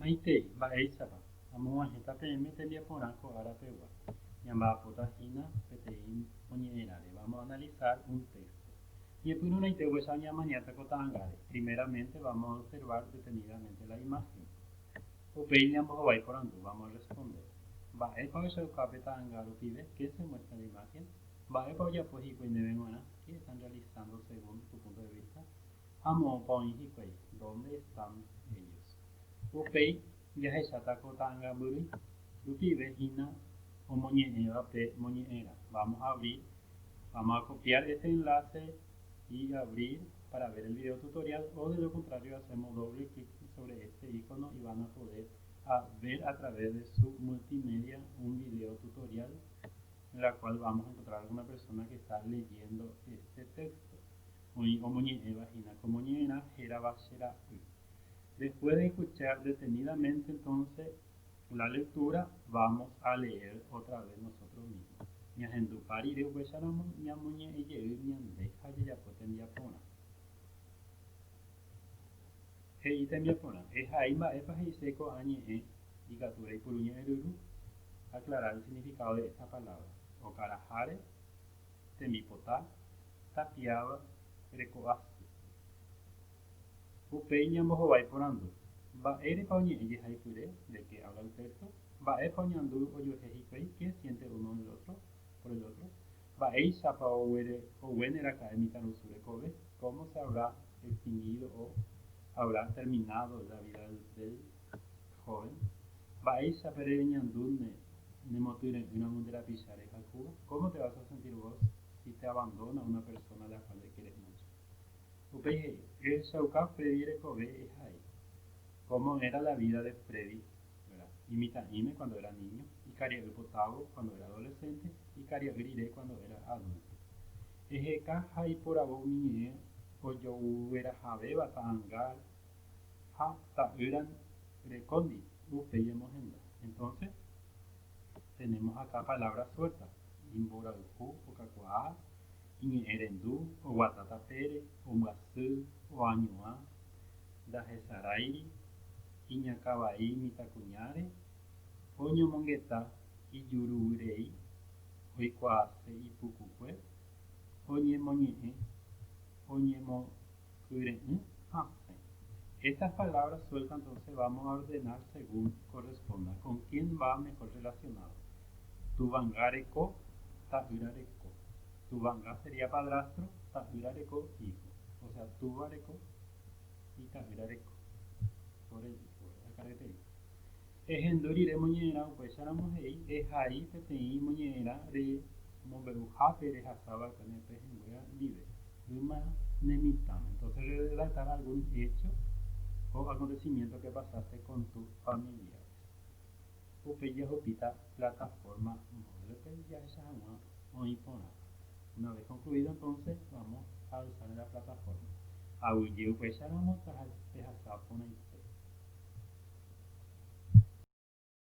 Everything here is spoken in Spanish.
Maite, mba'éichapa. Amog̃uahẽta peẽme tembiaporã ko ára pegua. Ñamba'apótahína peteĩ oñe'ẽráre. Vamos a analizar un texto. Ñepyrũraite upecha oñamañáta ko ta'ãngáre. Primeramente vamos a observar detenidamente la imagen. Upéi ñambohovái porandu. Vamos a responder. Mba'épa ochaukápe ta'ãnga rupive. ¿Qué se muestra en la imagen? Mba'épa ojapo hikuái ndéve g̃uarã. ¿Qué están realizando según tu punto de vista? Amópa oĩ hikuái. ¿Dónde están ellos? Upéi jahecháta ko ta'ãnga mbyry. Rupive hína omoñe'ẽvape moñe'ẽrã. Vamos a copiar este enlace y abrir para ver el video tutorial, o de lo contrario hacemos doble clic sobre este icono y van a poder ver a través de su multimedia un video tutorial en la cual vamos a encontrar a una persona que está leyendo este texto. Después de escuchar detenidamente entonces la lectura, vamos a leer otra vez nosotros mismos. Ñahendúparire upecharamo ñamoñe'ẽjey ñande ha jejapo tembiaporã. He'i tembiaporã. Ehai mba'épa he'ise ko'ã ñe'ẽ ikatu reipuru ñe'ẽryru. Aclarar el significado de esta palabra. Okaraháre, tembipota, tapiáva, reko'asy. Upéi ñambohovái porandu. Mba'érepa oñe'ẽjehaipyre, ¿de qué habla el texto? Mba'épa oñandu ojuehe hikuái, ¿qué siente uno por el otro? Mba'éichapa ogueneraka'e mitãrusu rekove. ¿Cómo se habrá extinguido o habrá terminado la vida del joven? Mba'éichape reñandúne nemotỹre'ỹramo rapicha rehayhúva. ¿Cómo te vas a sentir vos si te abandona una persona a la cual le quieres mucho? Upéi he'i. Rehechauka Freddy rekove ehai. ¿Cómo era la vida de Freddy? Y mitã'ime cuando era niño, y karia'ypotavo cuando era adolescente, y karia'yrire cuando era adulto. Eheka ha iporavo umi ñe'ẽ ojouverahavéva ta'ãnga ha ta'ýra rekóndi upéi embohenda. Entonces, tenemos acá palabras sueltas. Imborayhu, okakuaa, iñe'ẽrendu, oguata tapére, ombyasy, oañuã, ndahecharáiri, iñakãvai mitãkuñáre, oñomongeta ijuruvyrei, oikuaase ipukukue, oñemoñe'ẽ, oñemokyrẽ'ỹ, hasẽ. Estas palabras sueltas entonces vamos a ordenar según corresponda. ¿Con quién va mejor relacionado? Tuvanga reko, ta'ýra reko. Tuvanga sería padrastro, ta'ýra reko hijo. O sea, tuva reko y ta'ýra reko. Por el hijo, la característica. Ehendurire moñe'ẽrã upéicharamo he'i ehai peteĩ moñe'ẽrã remombe'uhápe rehasáva nepe hembyra ndive ymanemitãme. Entonces redactar algún hecho o acontecimiento que pasaste con tus familiares. Upéi jahupíta plataforma Moodle jahechahag̃ua oĩ porã. Una vez concluido entonces vamos a usar en la plataforma. Aguyje upéicharamo tahechahasa porãite.